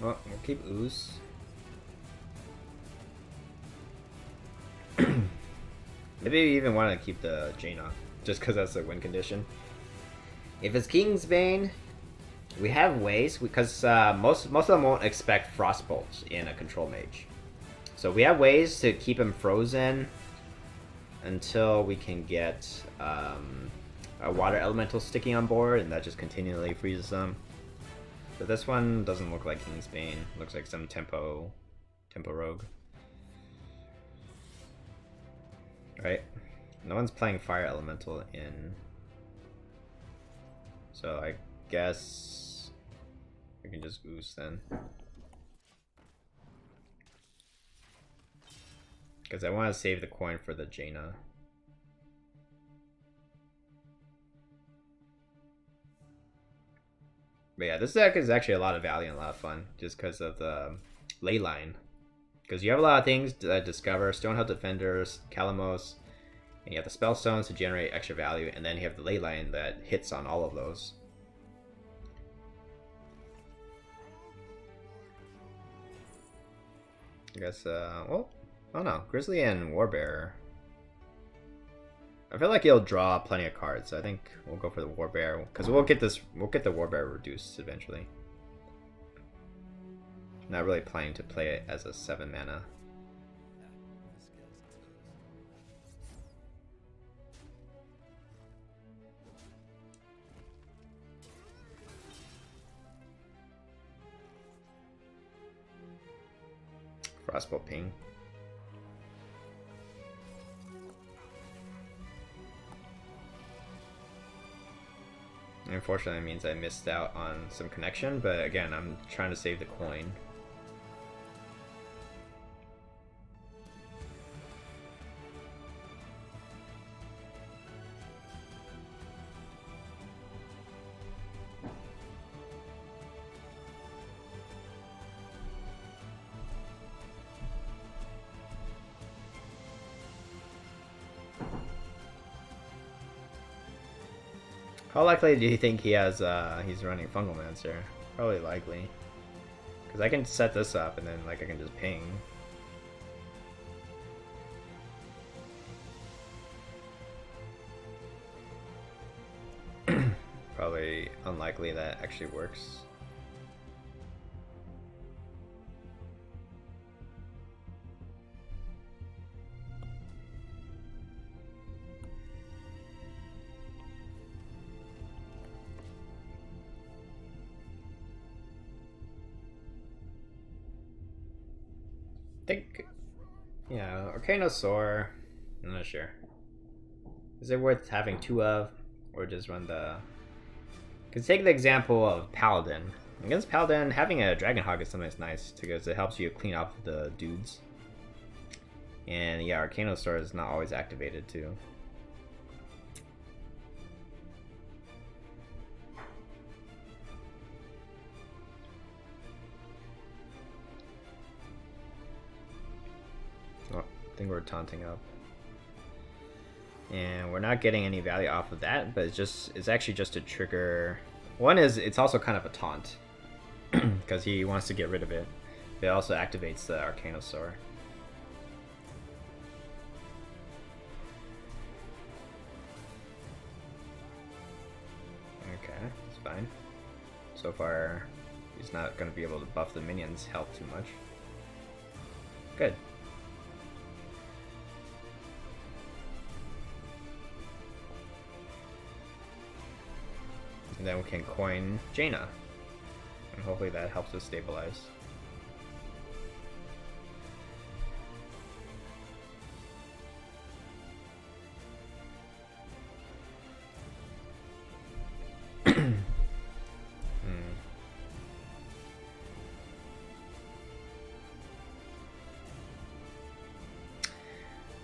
Well, we'll keep Ooze. Maybe we even want to keep the Jaina, just because that's a win condition. If it's Kingsbane, we have ways, because most of them won't expect Frostbolt in a control mage. So we have ways to keep him frozen until we can get a water elemental sticking on board, and that just continually freezes them. But this one doesn't look like Kingsbane. Looks like some tempo rogue. Right? No one's playing fire elemental in. So I guess we can just ooze then. Because I want to save the coin for the Jaina. But yeah, this deck is actually a lot of value and a lot of fun, just because of the ley line. Because you have a lot of things to discover: Stonehill Defenders, Calamos, and you have the spell stones to generate extra value, and then you have the ley line that hits on all of those. I guess, well, I don't know. Grizzly and Warbearer. I feel like he'll draw plenty of cards, so I think we'll go for the Warbearer, because we'll get the Warbearer reduced eventually. Not really planning to play it as a 7 mana. Frostbolt Ping. Unfortunately, it means I missed out on some connection, but again, I'm trying to save the coin. How likely do you think he has? He's running Fungalmancer? Probably likely, because I can set this up and then I can just ping. Probably unlikely that actually works. I think, yeah, Arcanosaur, I'm not sure. Is it worth having 2 of, or just run the... Because take the example of Paladin. Against Paladin, having a Dragon Hog is sometimes nice, because it helps you clean up the dudes. And yeah, Arcanosaur is not always activated too. I think we're taunting up, and we're not getting any value off of that, but it's actually just to trigger. One is it's also kind of a taunt because he wants to get rid of it. It also activates the Arcanosaur. Okay, it's fine. So far, he's not going to be able to buff the minions' health too much. Good. And then we can coin Jaina. And hopefully that helps us stabilize.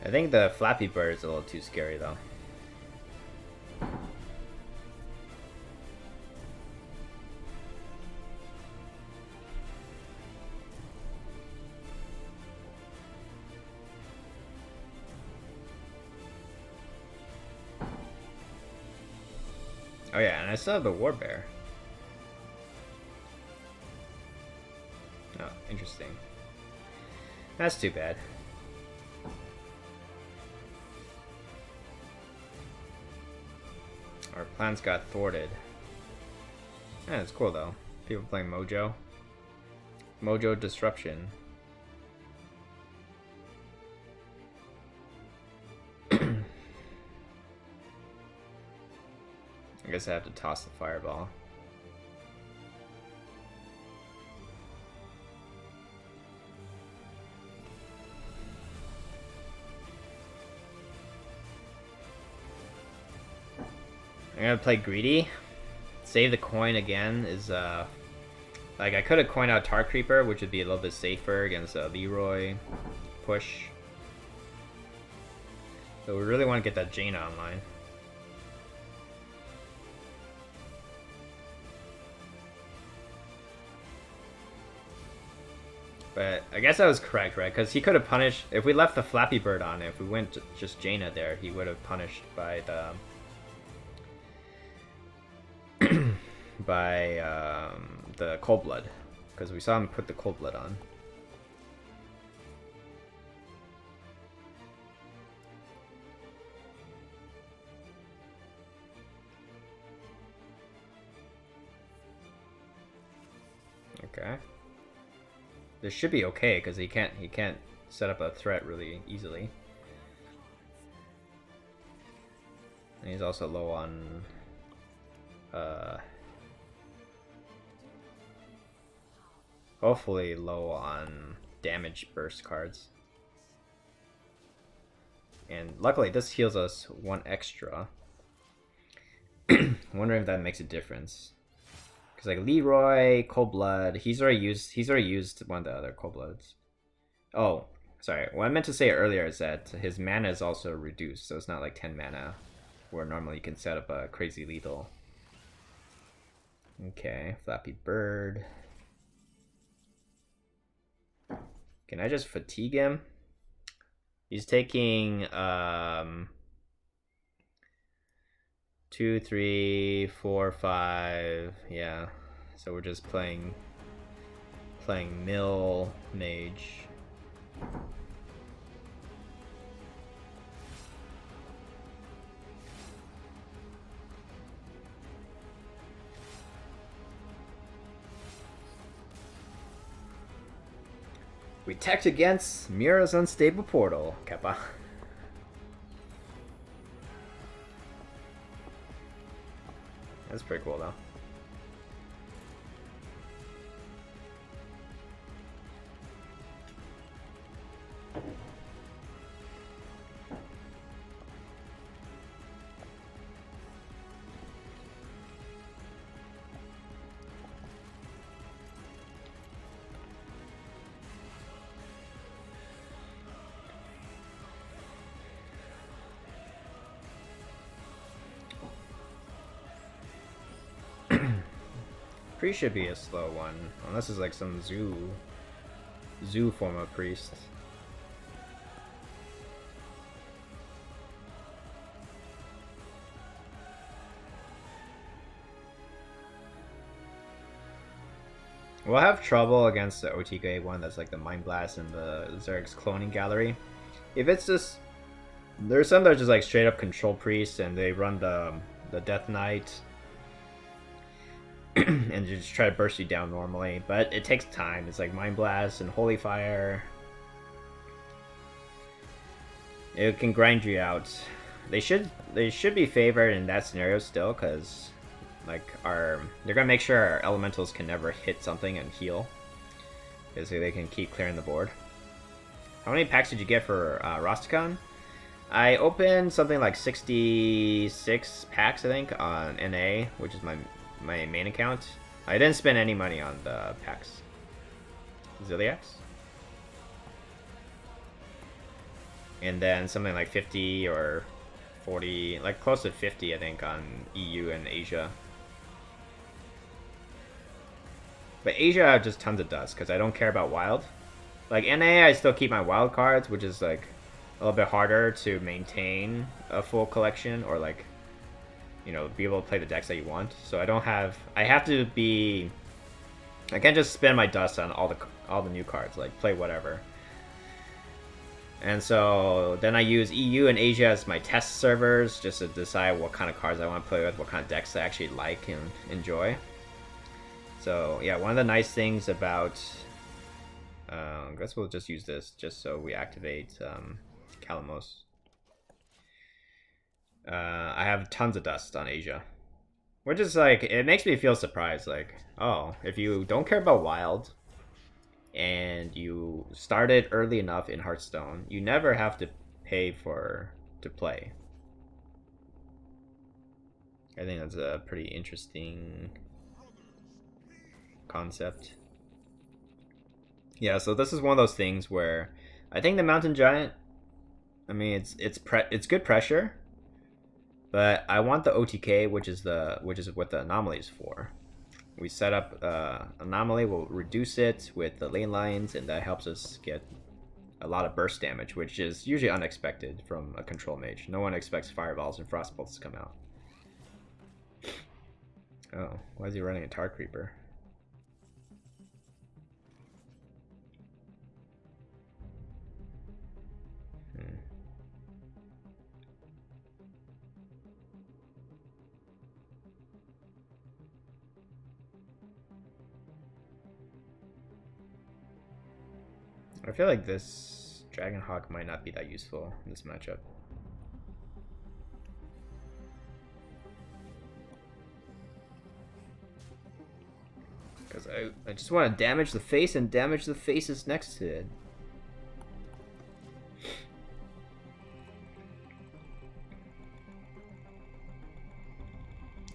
I think the Flappy Bird is a little too scary though. Oh yeah, and I still have the Warbear. Oh, interesting. That's too bad. Our plans got thwarted. Yeah, it's cool though. People playing Mojo. Mojo Disruption. I guess I have to toss the fireball. I'm gonna play greedy. Save the coin again is like I could have coined out Tar Creeper, which would be a little bit safer against Leroy push. So we really want to get that Jaina online. But I guess I was correct, right? Because he could have punished if we left the Flappy Bird on. If we went just Jaina there, he would have punished by the the Cold Blood, because we saw him put the Cold Blood on. Okay. This should be okay because he can't set up a threat really easily. And he's also low on hopefully low on damage burst cards. And luckily this heals us 1 extra. Wondering if that makes a difference. Because like Leroy, Cold Blood, he's already used one of the other Cold Bloods. Oh, sorry. What I meant to say earlier is that his mana is also reduced, so it's not like 10 mana, where normally you can set up a crazy lethal. Okay, Flappy Bird. Can I just fatigue him? He's taking 2, 3, 4, 5. Yeah. So we're just playing Mill Mage. We teched against Mira's Unstable Portal, Kappa. That's pretty cool, though. Priest should be a slow one, unless it's like some zoo form of priest. We'll have trouble against the OTK one that's like the Mind Blast and the Zerg's Cloning Gallery. If it's just... There's some that are just like straight up control priest and they run the Death Knight and just try to burst you down normally, but it takes time. It's like Mind Blast and Holy Fire. It can grind you out. They should be favored in that scenario still, because like they're gonna make sure our elementals can never hit something and heal, because they can keep clearing the board. How many packs did you get for Rastakhan? I opened something like 66 packs, I think, on NA, which is my main account. I didn't spend any money on the packs. Ziliax? And then something like 50 or 40, like close to 50, I think, on EU and Asia. But Asia, I have just tons of dust, because I don't care about wild. Like NA, I still keep my wild cards, which is like a little bit harder to maintain a full collection, or like, you know, be able to play the decks that you want. So I don't have... I have to be I can't just spend my dust on all the new cards, like play whatever. And so then I use EU and Asia as my test servers just to decide what kind of cards I want to play with, what kind of decks I actually like and enjoy. So yeah, one of the nice things about I guess we'll just use this just so we activate Kalamos. I have tons of dust on Asia. Which is like, it makes me feel surprised, like, oh, if you don't care about Wild and you started early enough in Hearthstone, you never have to pay to play. I think that's a pretty interesting concept. Yeah, so this is one of those things where I think the Mountain Giant, I mean, it's good pressure, but I want the OTK, which is what the anomaly is for. We set up anomaly, we'll reduce it with the lane lines, and that helps us get a lot of burst damage, which is usually unexpected from a control mage. No one expects fireballs and frost bolts to come out. Oh, why is he running a Tar Creeper? I feel like this Dragonhawk might not be that useful in this matchup. Because I just want to damage the face and damage the faces next to it.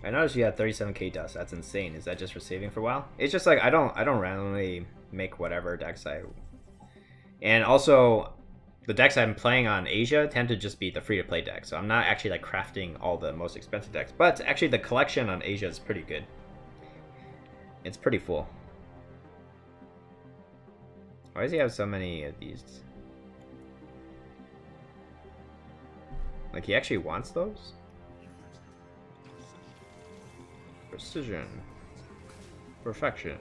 I noticed you had 37k dust. That's insane. Is that just for saving for a while? It's just like I don't randomly make whatever decks I. And also, the decks I'm playing on Asia tend to just be the free-to-play decks, so I'm not actually like crafting all the most expensive decks. But actually, the collection on Asia is pretty good. It's pretty full. Why does he have so many of these? Like, he actually wants those? Precision. Perfection.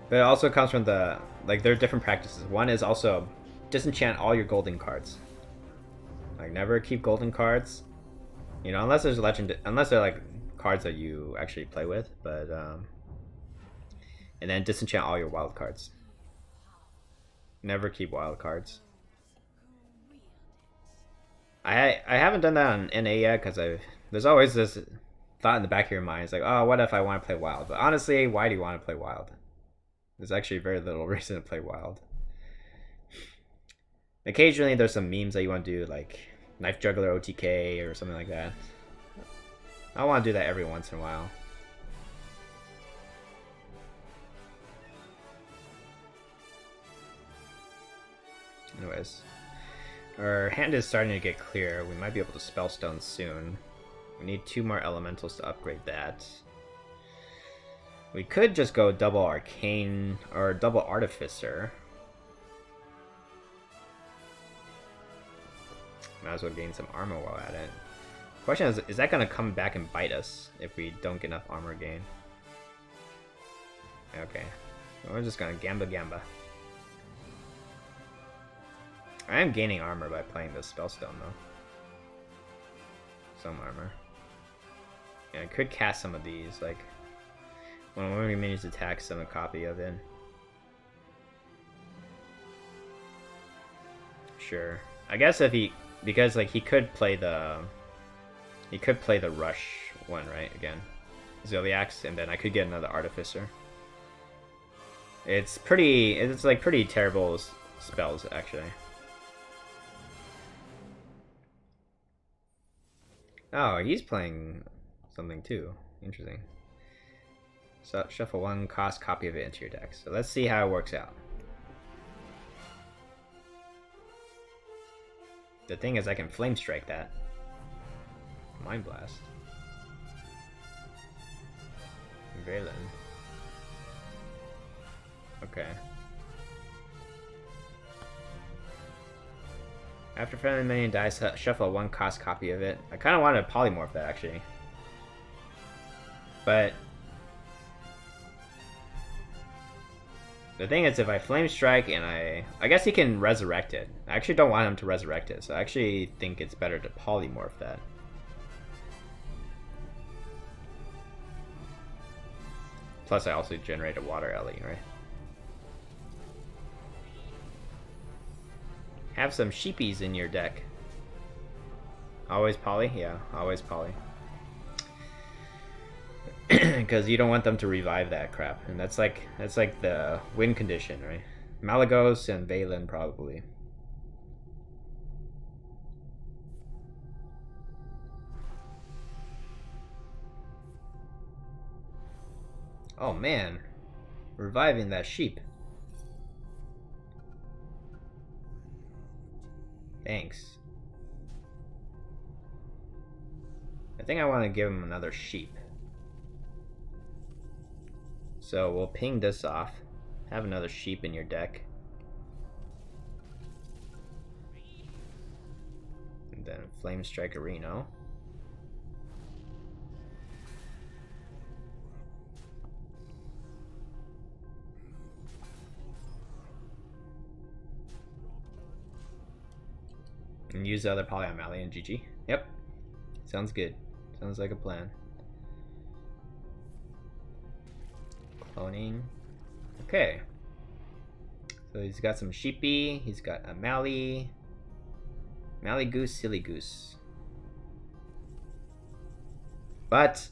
But it also comes from the, like, there are different practices. One is also disenchant all your golden cards. Like, never keep golden cards. You know, unless there's unless they're like cards that you actually play with, but and then disenchant all your wild cards. Never keep wild cards. I haven't done that on NA yet because there's always this thought in the back of your mind. It's like, oh, what if I want to play wild? But honestly, why do you want to play wild? There's actually very little reason to play wild. Occasionally there's some memes that you want to do, like Knife Juggler OTK or something like that. I want to do that every once in a while. Anyways, our hand is starting to get clear. We might be able to Spellstone soon. We need 2 more elementals to upgrade that. We could just go double Arcane or double Artificer. Might as well gain some armor while at it. Question is that going to come back and bite us if we don't get enough armor gain? Okay. We're just going to Gamba. I am gaining armor by playing this Spellstone, though. Some armor. Yeah, I could cast some of these, like when one of your minions attacks, summon a copy of it. Sure. I guess if he, because like he could play the rush one, right? Again, Zodiacs, and then I could get another Artificer. It's like pretty terrible spells actually. Oh, he's playing something too. Interesting. So shuffle 1, cost copy of it into your deck. So let's see how it works out. The thing is, I can Flame Strike that. Mind Blast. Valen. Okay. After friendly minion dies, shuffle a 1-cost copy of it. I kind of wanted to polymorph that, actually. But the thing is, if I Flame Strike and I guess he can resurrect it. I actually don't want him to resurrect it, so I actually think it's better to polymorph that. Plus, I also generate a Water Ellie, right? Have some sheepies in your deck. Always poly? Yeah, always poly. Because you don't want them to revive that crap, and that's like the win condition, right? Malagos and Valen probably. Oh man, reviving that sheep. Thanks. I think I want to give him another sheep. So we'll ping this off. Have another sheep in your deck. And then Flame Strike a Reno. And use the other poly on Mally and GG. Yep. Sounds good. Sounds like a plan. Cloning. Okay. So he's got some sheepy. He's got a Mally. Mally Goose, Silly Goose. But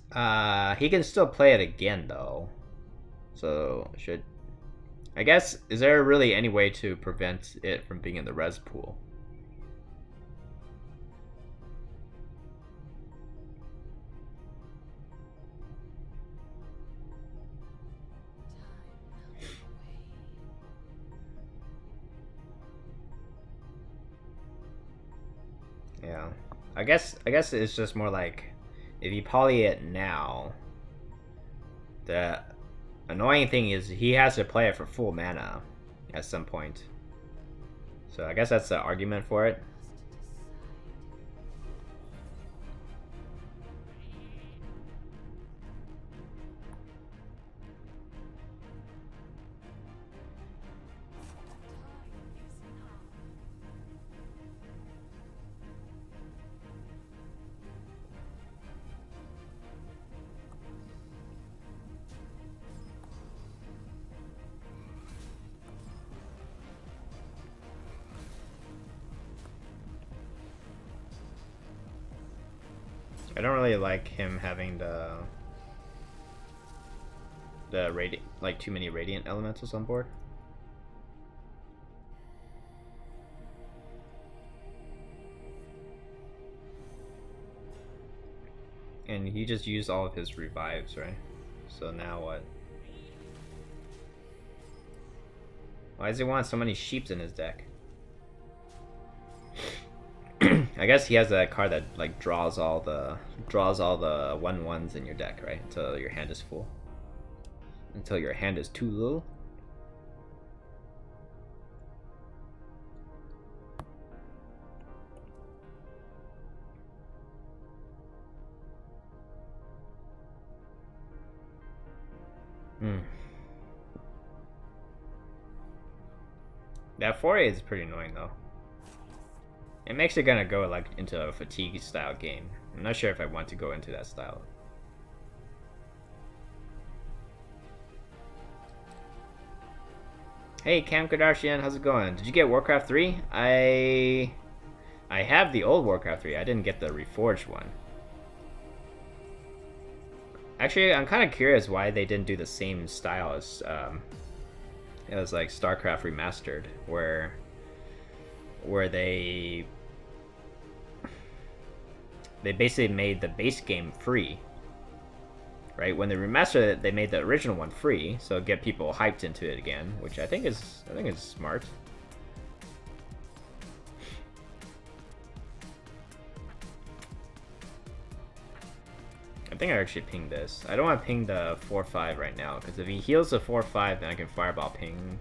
he can still play it again though. So should... I guess, is there really any way to prevent it from being in the res pool? Yeah, I guess it's just more like if you poly it now, the annoying thing is he has to play it for full mana at some point. So I guess that's the argument for it. I don't really like him having the radiant, like too many radiant elementals on board. And he just used all of his revives, right? So now what? Why does he want so many sheeps in his deck? I guess he has a card that like draws all the 1/1s in your deck, right? Until your hand is full. Until your hand is too little. That foray is pretty annoying though. It makes it gonna go like into a fatigue style game. I'm not sure if I want to go into that style. Hey Cam Kardashian, how's it going? Did you get Warcraft 3? I have the old Warcraft 3. I didn't get the reforged one. Actually, I'm kind of curious why they didn't do the same style as like StarCraft Remastered, where they basically made the base game free, right? When they remastered it, they made the original one free, so get people hyped into it again, which I think is smart. think I actually ping this. I don't want to ping the 4-5 right now, because if he heals the 4-5, then I can fireball ping.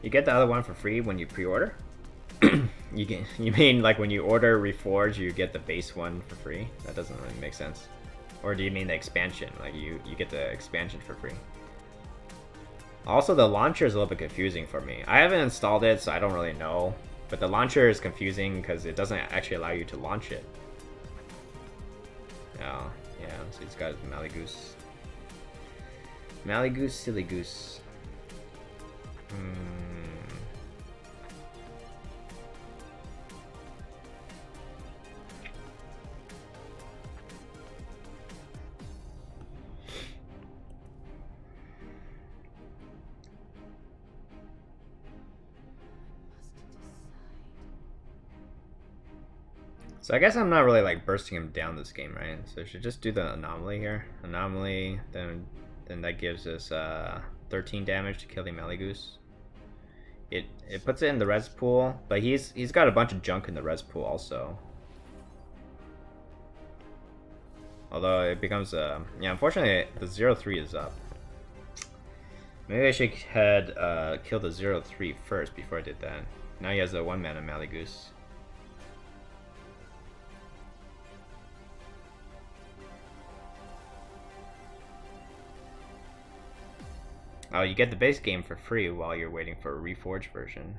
You get the other one for free when you pre-order? You mean like when you order Reforge, you get the base one for free? That doesn't really make sense. Or do you mean the expansion? Like you get the expansion for free? Also, the launcher is a little bit confusing for me. I haven't installed it, so I don't really know. But the launcher is confusing because it doesn't actually allow you to launch it. Oh, yeah, so he's got Maligoose. Maligoose, silly goose. So I guess I'm not really like bursting him down this game, right? So I should just do the anomaly here. Anomaly, then that gives us 13 damage to kill the Maligoose. It puts it in the res pool, but he's got a bunch of junk in the res pool also. Although it becomes yeah, unfortunately the 0-3 is up. Maybe I should had kill the 0-3 first before I did that. Now he has a 1-mana Maligoose. Oh, you get the base game for free while you're waiting for a Reforged version.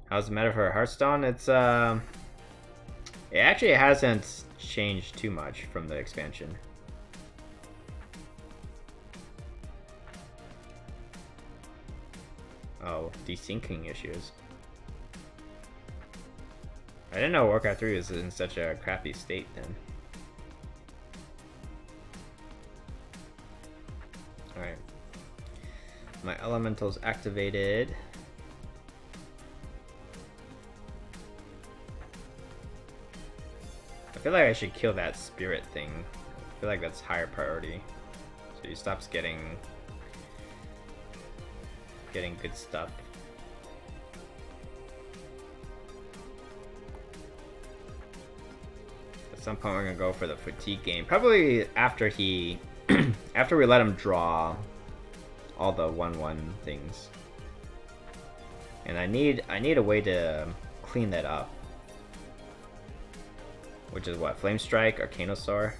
How's the meta for Hearthstone? It's it actually hasn't changed too much from the expansion. Oh, desyncing issues. I didn't know Warcraft 3 was in such a crappy state then. Alright. My elemental's activated. I feel like I should kill that spirit thing. I feel like that's higher priority. So he stops getting good stuff. At some point we're gonna go for the fatigue game. Probably after he after we let him draw all the 1/1 things. And I need a way to clean that up. Which is what? Flame Strike, Arcanosaur.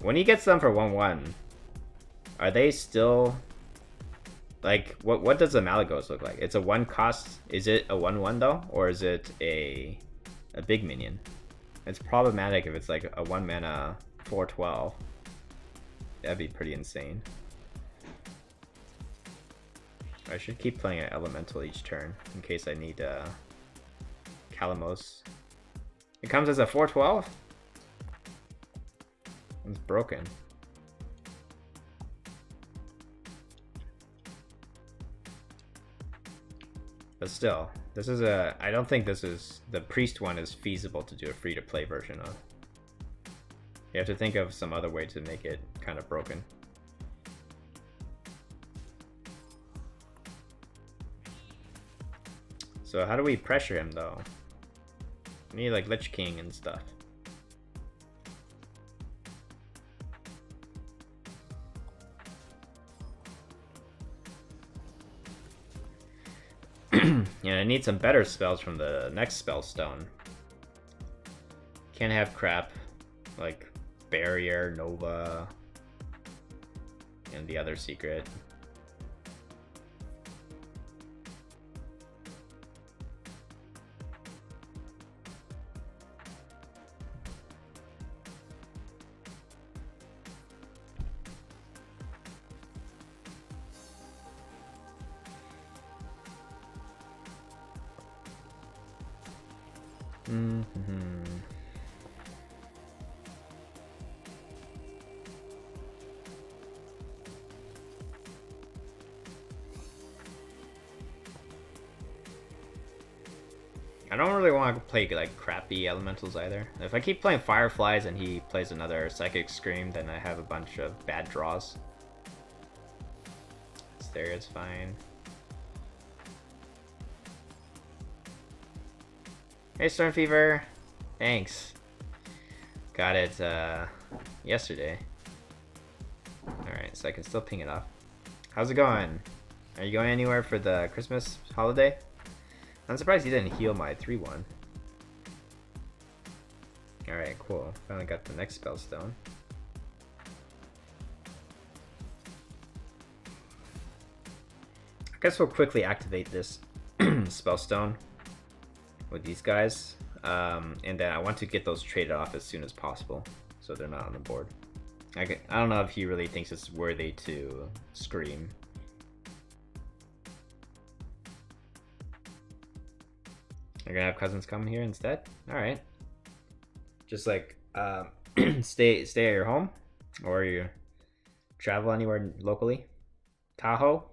When he gets them for 1/1, are they still like what does the Malygos look like? It's a 1 cost. Is it a 1/1 though? Or is it a big minion? It's problematic if it's like a 1 mana 4/12. That'd be pretty insane. I should keep playing an elemental each turn in case I need Kalamos. It comes as a 4/12? It's broken. But still, this is I don't think this is, the priest one is feasible to do a free-to-play version of. You have to think of some other way to make it kind of broken. So how do we pressure him though? We need like Lich King and stuff. Yeah, I need some better spells from the next spell stone. Can't have crap like Barrier, Nova, and the other secret. I don't really want to play like crappy elementals either. If I keep playing Fireflies and he plays another Psychic Scream, then I have a bunch of bad draws. Astaria's fine. Hey, Storm Fever. Thanks. Got it yesterday. Alright, so I can still ping it off. How's it going? Are you going anywhere for the Christmas holiday? I'm surprised you didn't heal my 3-1. Alright, cool. Finally got the next spell stone. I guess we'll quickly activate this spell stone with these guys. And then I want to get those traded off as soon as possible so they're not on the board. I don't know if he really thinks it's worthy to scream. You're gonna have cousins come here instead? Alright. Just like stay at your home, or you travel anywhere locally. Tahoe,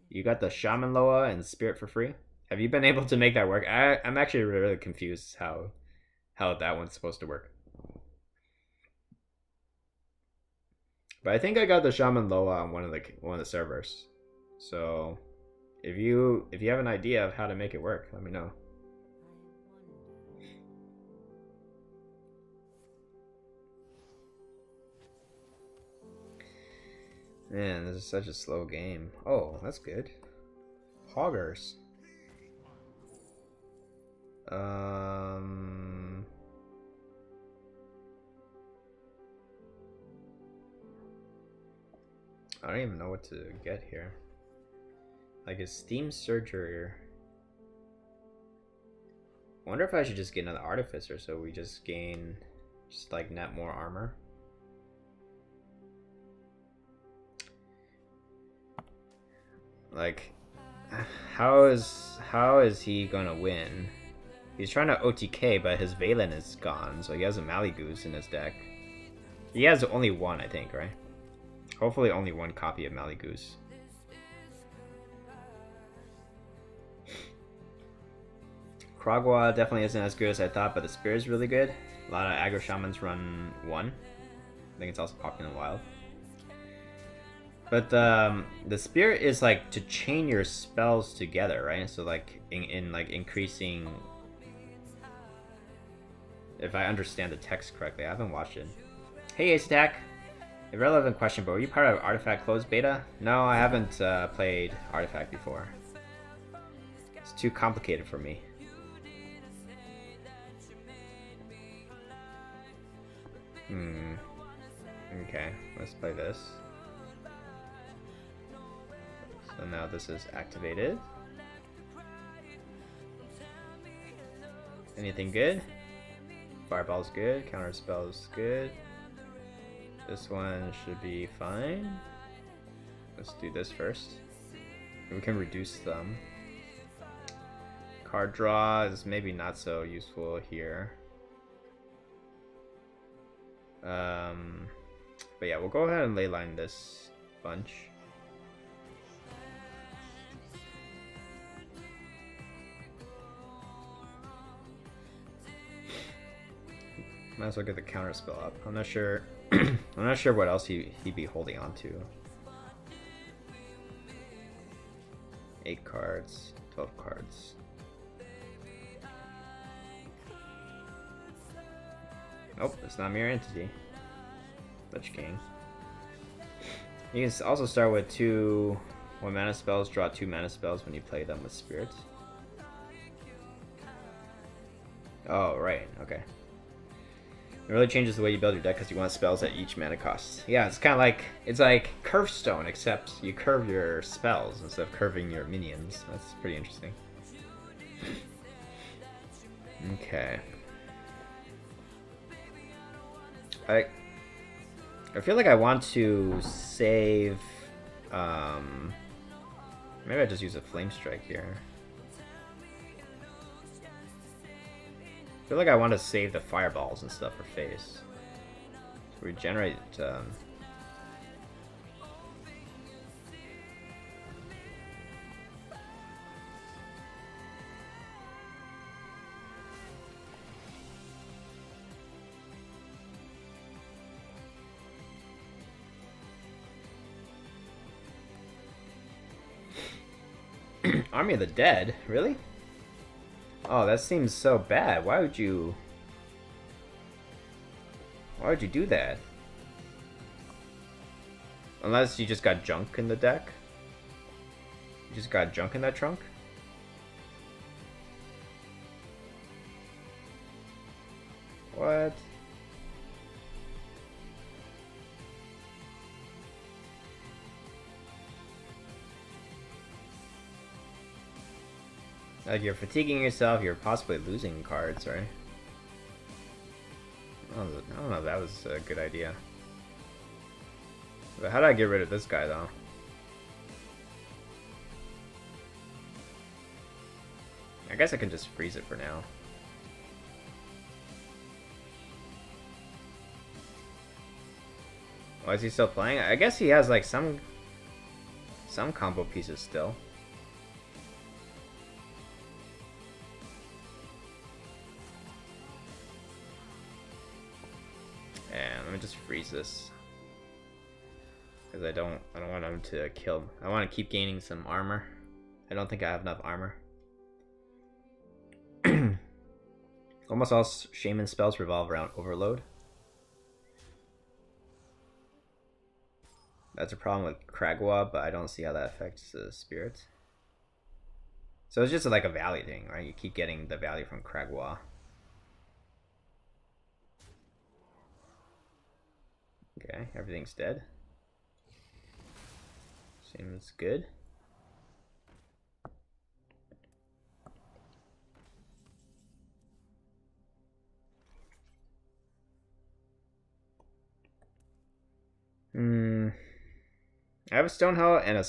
you got the Shaman Loa and Spirit for free. Have you been able to make that work? I'm actually really confused how that one's supposed to work. But I think I got the Shaman Loa on one of the servers. So if you have an idea of how to make it work, let me know. Man, this is such a slow game. Oh, that's good. Hoggers. I don't even know what to get here. Like a Steam Surger. I wonder if I should just get another Artificer so we just gain like net more armor. Like, how is he gonna win? He's trying to OTK, but his Valen is gone, so he has a Malygos in his deck. He has only one, I think, right? Hopefully only one copy of Malygos. Kragwa definitely isn't as good as I thought, but the Spirit is really good. A lot of aggro shamans run 1. I think it's also popular in Wild. But the Spirit is like to chain your spells together, right? So like in like increasing. If I understand the text correctly, I haven't watched it. Hey Ace Attack, irrelevant question, but were you part of Artifact closed beta? No, I haven't played Artifact before. It's too complicated for me. Okay, let's play this. So now this is activated. Anything good? Fireball's good, counter spell's good. This one should be fine. Let's do this first. We can reduce them. Card draw is maybe not so useful here. But yeah, we'll go ahead and leyline this bunch. Might as well get the counter spell up. I'm not sure. I'm not sure what else he'd be holding on to. 8 cards, 12 cards. Nope, it's not Mirror Entity. Lich King. You can also start with 2 1-mana spells, draw 2 mana spells when you play them with spirits. Oh, right, okay. It really changes the way you build your deck because you want spells at each mana cost. Yeah, it's kind of like, it's like Curve Stone, except you curve your spells instead of curving your minions. That's pretty interesting. Okay. I feel like I want to save, maybe I just use a Flame Strike here. I feel like I want to save the fireballs and stuff for face. So regenerate, Army of the Dead? Really? Oh, that seems so bad. Why would you... Why would you do that? Unless you just got junk in the deck. You just got junk in that trunk? What? Like, you're fatiguing yourself, you're possibly losing cards, right? I don't know if that was a good idea. But how do I get rid of this guy, though? I guess I can just freeze it for now. Why is he still playing? I guess he has, like, some combo pieces still. And let me just freeze this. Because I don't want him to kill. I want to keep gaining some armor. I don't think I have enough armor. Almost all shaman spells revolve around overload. That's a problem with Kragwa, but I don't see how that affects the spirits. So it's just like a value thing, right? You keep getting the value from Kragwa. Okay, everything's dead. Seems good. I have a Stonehill and a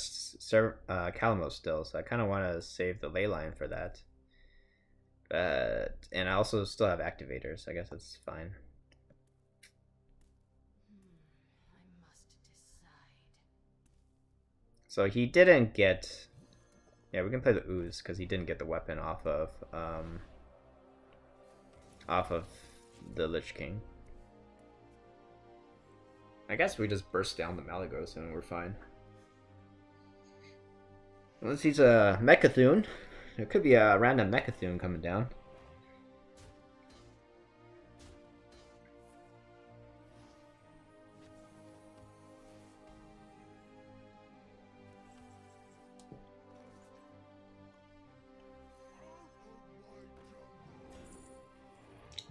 Calamo still, so I kind of want to save the ley line for that. And I also still have activators, so I guess that's fine. I must decide. So he didn't get... Yeah, we can play the Ooze, because he didn't get the weapon off of the Lich King. I guess we just burst down the Malygos and we're fine. Unless he's a Mechathune. There could be a random Mechathune coming down.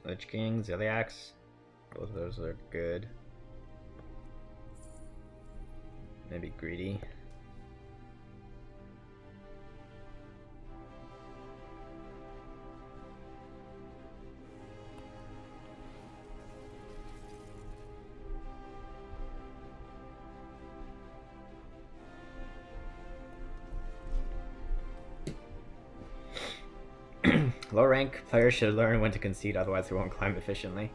Lich King, Ziliax. Both of those are good. Maybe Greedy. Low rank players should learn when to concede, otherwise they won't climb efficiently.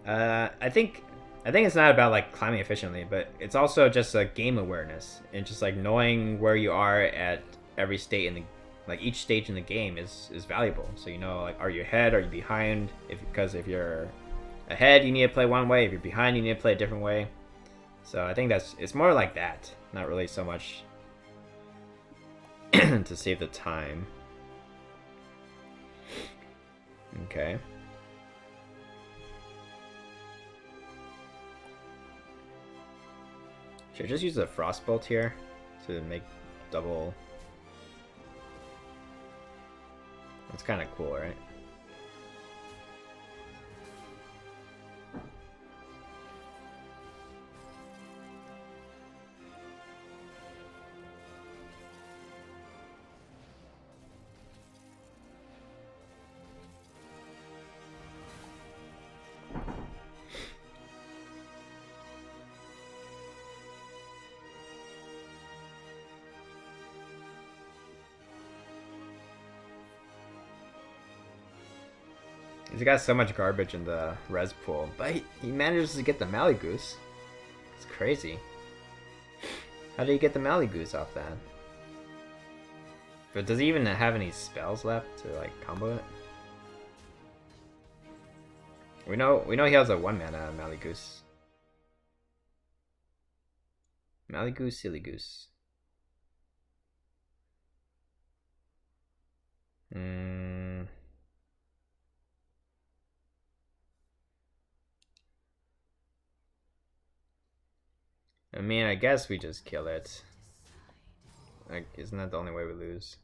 I think it's not about like climbing efficiently, but it's also just a game awareness and just like knowing where you are at every state in the like each stage in the game is valuable. So you know, like, are you ahead, are you behind? Because if you're ahead, you need to play one way. If you're behind, you need to play a different way. So I think it's more like that, not really so much to save the time. Okay. Should I just use the Frostbolt here to make double? That's kind of cool, right? He's got so much garbage in the res pool, but he manages to get the Malygos. It's crazy. How did he get the Malygos off that? But does he even have any spells left to like combo it? We know he has a 1-mana Malygos. Malygos, Silly Goose. Mm. I mean, I guess we just kill it. Like, isn't that the only way we lose?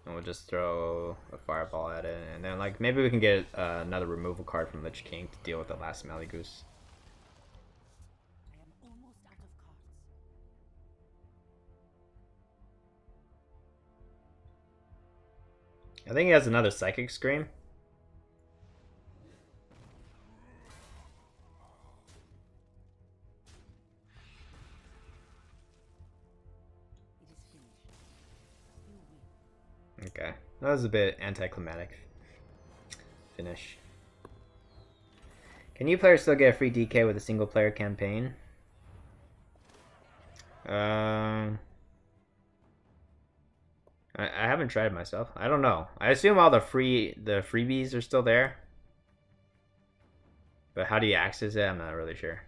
And we'll just throw a fireball at it, and then like maybe we can get another removal card from Lich King to deal with the last Smelly Goose. I am almost out of cards. I think he has another Psychic Scream. It is finished. You win. Okay, that was a bit anticlimactic finish. Can new players still get a free DK with a single player campaign? I haven't tried myself. I don't know. I assume all the freebies are still there. But how do you access it? I'm not really sure.